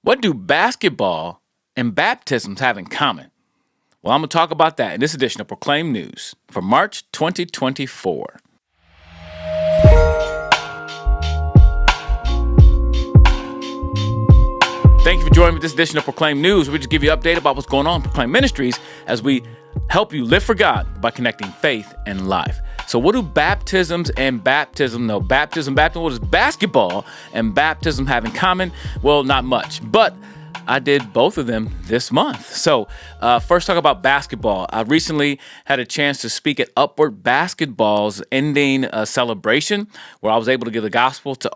What do basketball and baptisms have in common? Well, I'm going to talk about that in this edition of Proclaim News for March 2024. Thank you for joining me this edition of Proclaim News. We just give you an update about what's going on in Proclaim Ministries as we help you live for God by connecting faith and life. So what do baptism, what does basketball and baptism have in common? Well, not much, but I did both of them this month. So first talk about basketball. I recently had a chance to speak at Upward Basketball's ending celebration where I was able to give the gospel to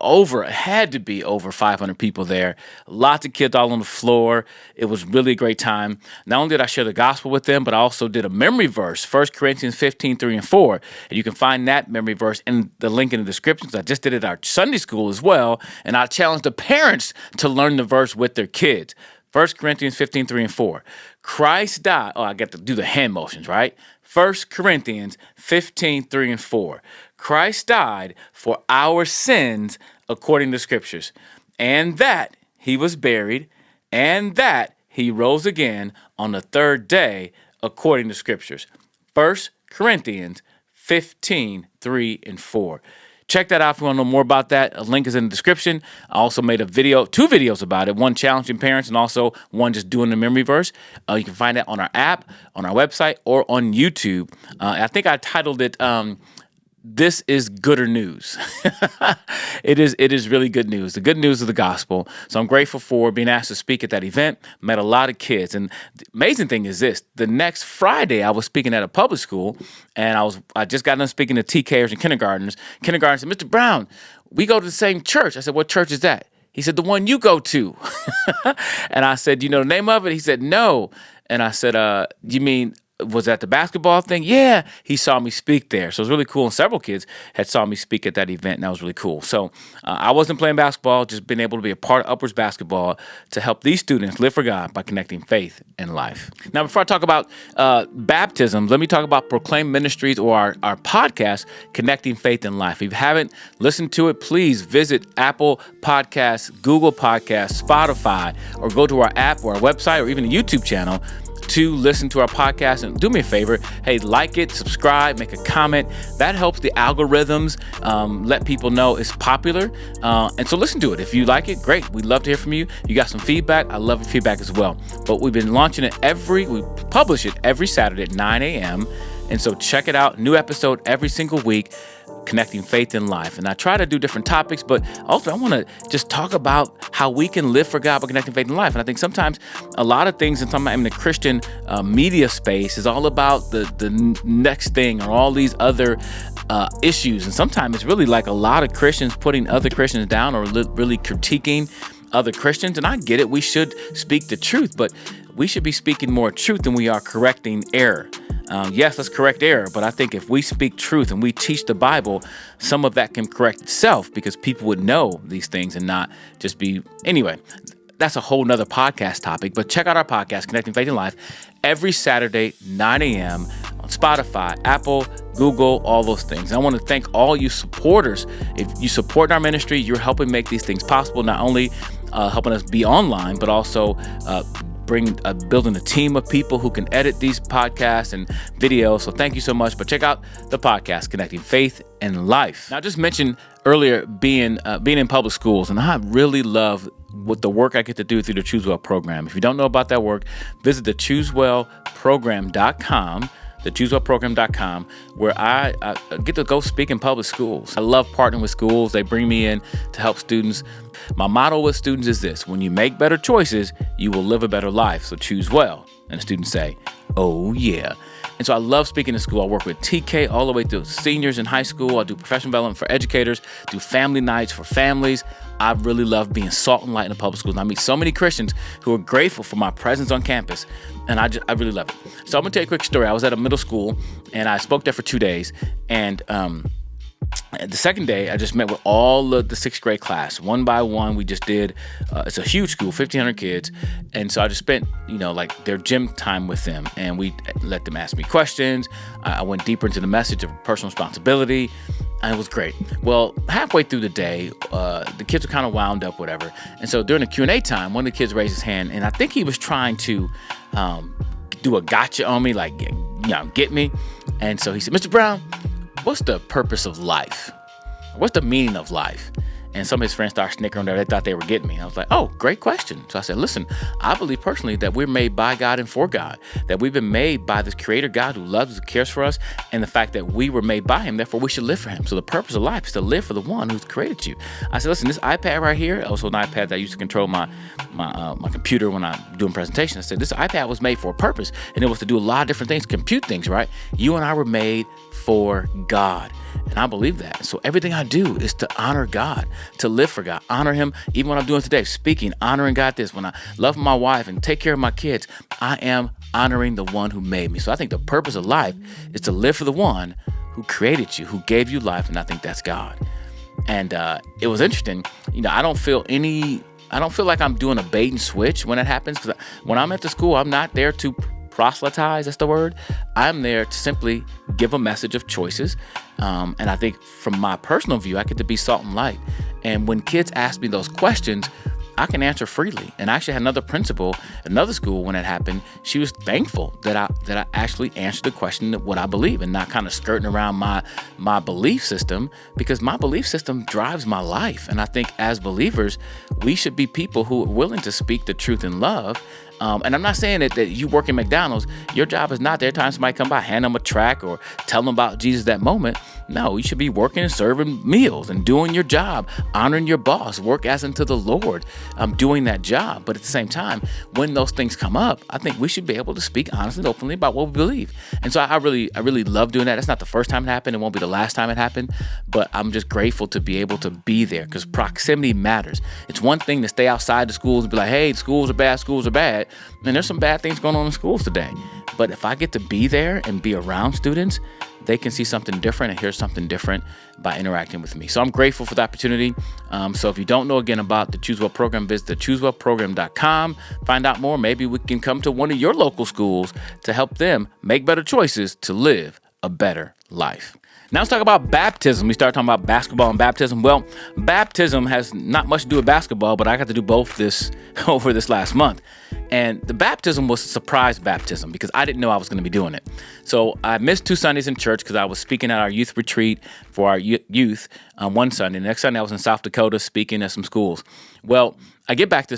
had to be over 500 people there. Lots of kids all on the floor. It was really a great time. Not only did I share the gospel with them, but I also did a memory verse, 1 Corinthians 15, 3 and 4. And you can find that memory verse in the link in the description. I just did it at our Sunday school as well. And I challenged the parents to learn the verse with their kids. 1 Corinthians 15, 3 and 4. Christ died. Oh, I got to do the hand motions, right? 1 Corinthians 15, 3 and 4. Christ died for our sins according to Scriptures, and that he was buried, and that he rose again on the third day according to Scriptures. 1 Corinthians 15, 3 and 4. Check that out if you want to know more about that. A link is in the description. I also made two videos about it, one challenging parents and also one just doing the memory verse. You can find that on our app, on our website, or on YouTube. I think I titled it, This is Gooder News. It is really good news, the good news of the gospel. So I'm grateful for being asked to speak at that event. Met a lot of kids. And the amazing thing is this, the next Friday I was speaking at a public school and I just got done speaking to TKers and kindergartners. Kindergarten said, Mr. Brown, we go to the same church. I said, what church is that? He said, the one you go to. And I said, you know the name of it? He said, no. And I said, you mean, was that the basketball thing? Yeah, he saw me speak there. So it was really cool. And several kids had saw me speak at that event, and that was really cool. So I wasn't playing basketball, just been able to be a part of Upwards Basketball to help these students live for God by connecting faith and life. Now, before I talk about baptism, let me talk about Proclaim Ministries or our podcast, Connecting Faith and Life. If you haven't listened to it, please visit Apple Podcasts, Google Podcasts, Spotify, or go to our app or our website or even the YouTube channel to listen to our podcast. And do me a favor, hey, like it, subscribe, make a comment. That helps the algorithms let people know it's popular. And so listen to it. If you like it, great. We'd love to hear from you. You got some feedback. I love your feedback as well. But we've been launching it we publish it every Saturday at 9 a.m. And so check it out. New episode every single week. Connecting faith and life. And I try to do different topics, but also I want to just talk about how we can live for God by connecting faith and life. And I think sometimes a lot of things in the Christian media space is all about the next thing or all these other issues. And sometimes it's really like a lot of Christians putting other Christians down or really critiquing other Christians. And I get it. We should speak the truth, but we should be speaking more truth than we are correcting error. Yes, let's correct error, but I think if we speak truth and we teach the Bible, some of that can correct itself because people would know these things and not just be... Anyway, that's a whole nother podcast topic, but check out our podcast, Connecting Faith and Life, every Saturday, 9 a.m. on Spotify, Apple, Google, all those things. And I want to thank all you supporters. If you support our ministry, you're helping make these things possible, not only helping us be online, but also building a team of people who can edit these podcasts and videos. So thank you so much. But check out the podcast, Connecting Faith and Life. Now, I just mentioned earlier being in public schools, and I really love what the work I get to do through the Choose Well program. If you don't know about that work, visit the choosewellprogram.com. TheChooseWellProgram.com, where I get to go speak in public schools. I love partnering with schools. They bring me in to help students. My motto with students is this: when you make better choices, you will live a better life. So choose well. And the students say, oh yeah. And so I love speaking in school. I work with TK all the way through seniors in high school. I do professional development for educators, do family nights for families. I really love being salt and light in the public schools. And I meet so many Christians who are grateful for my presence on campus. And I really love it. So I'm going to tell you a quick story. I was at a middle school and I spoke there for 2 days. And The second day, I just met with all of the sixth grade class, one by one. We just did, it's a huge school, 1,500 kids. And so I just spent, like their gym time with them. And we let them ask me questions. I went deeper into the message of personal responsibility. And it was great. Well, halfway through the day, the kids were kind of wound up, whatever. And so during the Q&A time, one of the kids raised his hand. And I think he was trying to do a gotcha on me, like, get me. And so he said, Mr. Brown, what's the purpose of life? What's the meaning of life? And some of his friends started snickering there. They thought they were getting me. I was like, oh, great question. So I said, listen, I believe personally that we're made by God and for God, that we've been made by this creator God who loves us, who cares for us, and the fact that we were made by him, therefore we should live for him. So the purpose of life is to live for the one who's created you. I said, listen, this iPad right here, also an iPad that I used to control my computer when I'm doing presentations. I said, this iPad was made for a purpose, and it was to do a lot of different things, compute things, right? You and I were made for God. And I believe that. So everything I do is to honor God, to live for God, honor him. Even what I'm doing today, speaking, honoring God this. When I love my wife and take care of my kids, I am honoring the one who made me. So I think the purpose of life is to live for the one who created you, who gave you life. And I think that's God. And it was interesting. I don't feel like I'm doing a bait and switch when it happens. Because when I'm at the school, I'm not there to proselytize, that's the word. I'm there to simply give a message of choices. And I think from my personal view, I get to be salt and light. And when kids ask me those questions, I can answer freely. And I actually had another principal at another school when it happened. She was thankful that I actually answered the question of what I believe and not kind of skirting around my belief system, because my belief system drives my life. And I think as believers, we should be people who are willing to speak the truth in love. And I'm not saying that you work at McDonald's, your job is not there time somebody come by, hand them a tract or tell them about Jesus that moment. No, you should be working and serving meals and doing your job, honoring your boss, work as unto the Lord, doing that job. But at the same time, when those things come up, I think we should be able to speak honestly and openly about what we believe. And so I really love doing that. That's not the first time it happened. It won't be the last time it happened. But I'm just grateful to be able to be there, because proximity matters. It's one thing to stay outside the schools and be like, hey, schools are bad, schools are bad. And there's some bad things going on in schools today. But if I get to be there and be around students, they can see something different and hear something different by interacting with me. So I'm grateful for the opportunity. So if you don't know again about the Choose Well program, visit the choosewellprogram.com. Find out more. Maybe we can come to one of your local schools to help them make better choices to live a better life. Now let's talk about baptism. We started talking about basketball and baptism. Well, baptism has not much to do with basketball, but I got to do both this over this last month. And the baptism was a surprise baptism because I didn't know I was going to be doing it. So I missed 2 Sundays in church because I was speaking at our youth retreat for our youth one Sunday. The next Sunday I was in South Dakota speaking at some schools. Well, I get back to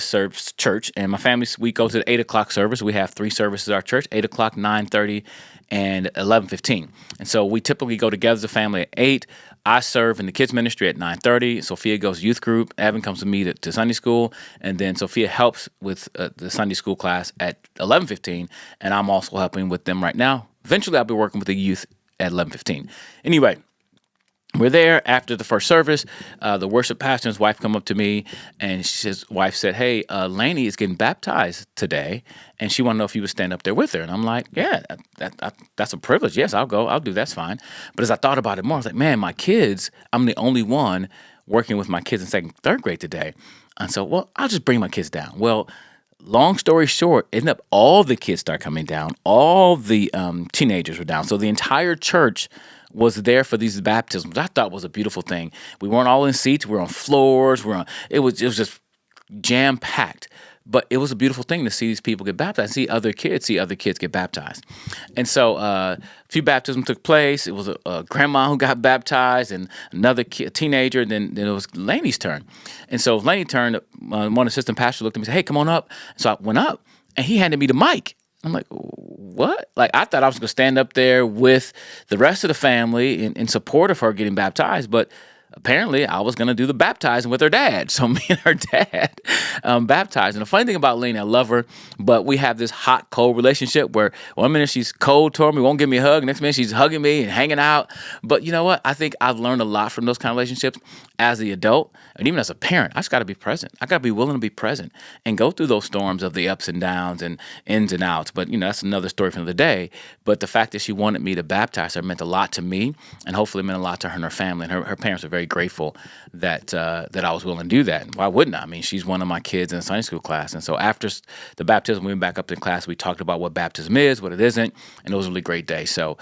church, and my family, we go to the 8 o'clock service. We have 3 services at our church, 8 o'clock, 9:30, and 11:15. And so we typically go together as a family at 8. I serve in the kids ministry at 9:30. Sophia goes youth group. Evan comes with me to Sunday school. And then Sophia helps with the Sunday school class at 11:15. And I'm also helping with them right now. Eventually, I'll be working with the youth at 11:15. Anyway, we're there after the first service. The worship pastor and his wife come up to me, and his wife said, hey, Lainey is getting baptized today, and she wanted to know if you would stand up there with her. And I'm like, yeah, that's a privilege. Yes, I'll go. I'll do. That's fine. But as I thought about it more, I was like, man, my kids, I'm the only one working with my kids in 2nd, 3rd grade today. And so, well, I'll just bring my kids down. Well, long story short, ended up all the kids start coming down. All the teenagers were down. So the entire church was there for these baptisms. I thought was a beautiful thing. We weren't all in seats. We were on floors. It was just jam-packed. But it was a beautiful thing to see these people get baptized, see other kids get baptized. And so a few baptisms took place. It was a grandma who got baptized and another teenager. And then it was Lainey's turn. And so Lainey turned, one assistant pastor looked at me and said, hey, come on up. So I went up, and he handed me the mic. I'm like, what? Like, I thought I was going to stand up there with the rest of the family in support of her getting baptized, but apparently I was going to do the baptizing with her dad. So me and her dad baptized. And the funny thing about Lena, I love her, but we have this hot, cold relationship where one minute she's cold toward me, won't give me a hug. Next minute she's hugging me and hanging out. But you know what? I think I've learned a lot from those kind of relationships. as the adult and even as a parent, I just got to be present. I got to be willing to be present and go through those storms of the ups and downs and ins and outs. But, that's another story for another day. But the fact that she wanted me to baptize her meant a lot to me, and hopefully meant a lot to her and her family. And her parents are very grateful that I was willing to do that. And why wouldn't I? I mean, she's one of my kids in a Sunday school class. And so after the baptism, we went back up to class. We talked about what baptism is, what it isn't, and it was a really great day. So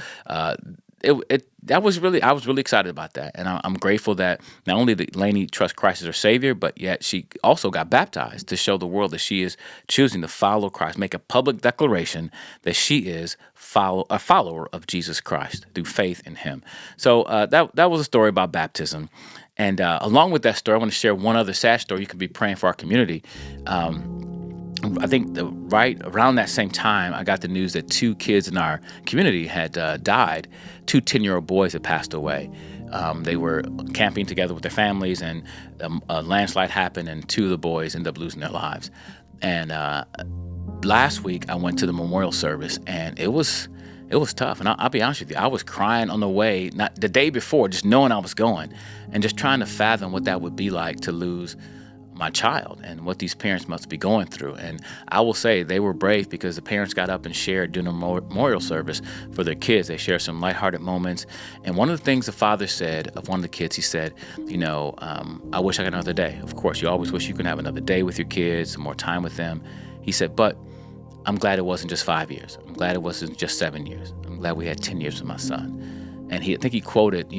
I was really excited about that, and I'm grateful that not only did Lainey trust Christ as her Savior, but yet she also got baptized to show the world that she is choosing to follow Christ, make a public declaration that she is a follower of Jesus Christ through faith in Him. So that was a story about baptism, and along with that story, I want to share one other sad story. You could be praying for our community. I think right around that same time, I got the news that 2 kids in our community had died. 2 10-year-old boys had passed away. They were camping together with their families, and a landslide happened, and 2 of the boys ended up losing their lives. And last week, I went to the memorial service, and it was tough. And I'll be honest with you, I was crying on the way, not the day before, just knowing I was going, and just trying to fathom what that would be like to lose my child and what these parents must be going through. And I will say they were brave, because the parents got up and shared during the memorial service for their kids. They shared some lighthearted moments. And one of the things the father said of one of the kids, he said, I wish I got another day. Of course, you always wish you could have another day with your kids, some more time with them. He said, but I'm glad it wasn't just 5 years. I'm glad it wasn't just 7 years. I'm glad we had 10 years with my son. And I think he quoted,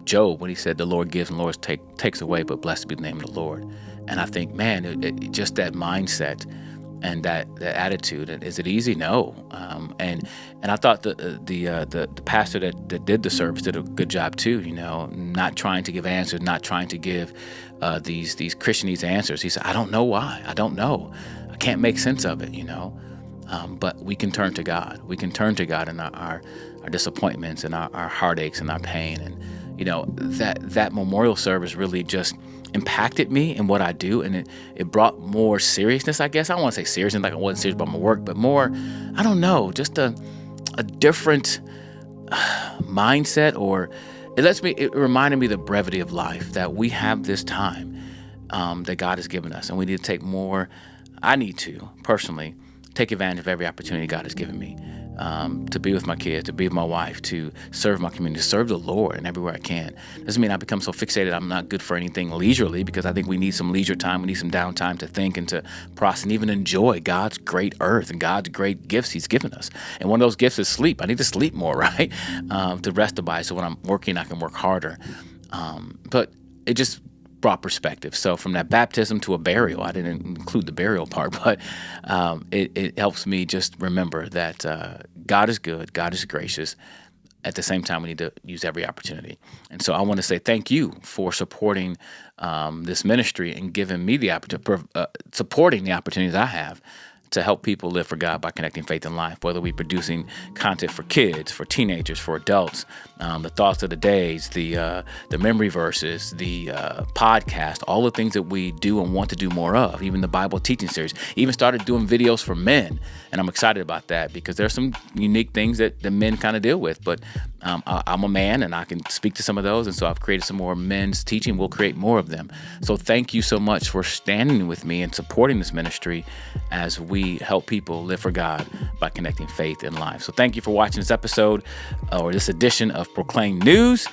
Job, when he said, the Lord gives and the Lord takes away, but blessed be the name of the Lord. And I think, man, it just that mindset and that attitude. Is it easy? No. And I thought the pastor that did the service did a good job too. Not trying to give answers, not trying to give these Christianese answers. He said, I don't know why. I don't know. I can't make sense of it. But we can turn to God. We can turn to God in our disappointments and our heartaches and our pain. And that memorial service really just impacted me in what I do, and it brought more seriousness, I guess. I don't want to say seriousness like I wasn't serious about my work, but more, I don't know, just a different mindset, or it reminded me of the brevity of life, that we have this time that God has given us, and we need to take more. I need to personally take advantage of every opportunity God has given me. To be with my kids, to be with my wife, to serve my community, to serve the Lord in everywhere I can. Doesn't mean I become so fixated I'm not good for anything leisurely, because I think we need some leisure time. We need some downtime to think and to process and even enjoy God's great earth and God's great gifts He's given us. And one of those gifts is sleep. I need to sleep more, right? To rest the body, so when I'm working, I can work harder. But it just brought perspective. So from that baptism to a burial, I didn't include the burial part, but it helps me just remember that God is good, God is gracious. At the same time, we need to use every opportunity. And so I want to say thank you for supporting this ministry and giving me the opportunity, supporting the opportunities I have to help people live for God by connecting faith and life, whether we're producing content for kids, for teenagers, for adults, the thoughts of the days, the memory verses, the podcast, all the things that we do and want to do more of, even the Bible teaching series, even started doing videos for men. And I'm excited about that, because there's some unique things that the men kind of deal with, but I'm a man and I can speak to some of those. And so I've created some more men's teaching. We'll create more of them. So thank you so much for standing with me and supporting this ministry as we help people live for God by connecting faith and life. So thank you for watching this episode or this edition of Proclaim News,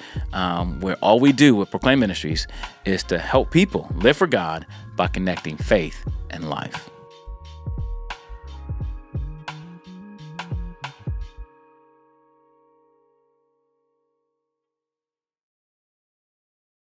where all we do with Proclaim Ministries is to help people live for God by connecting faith and life.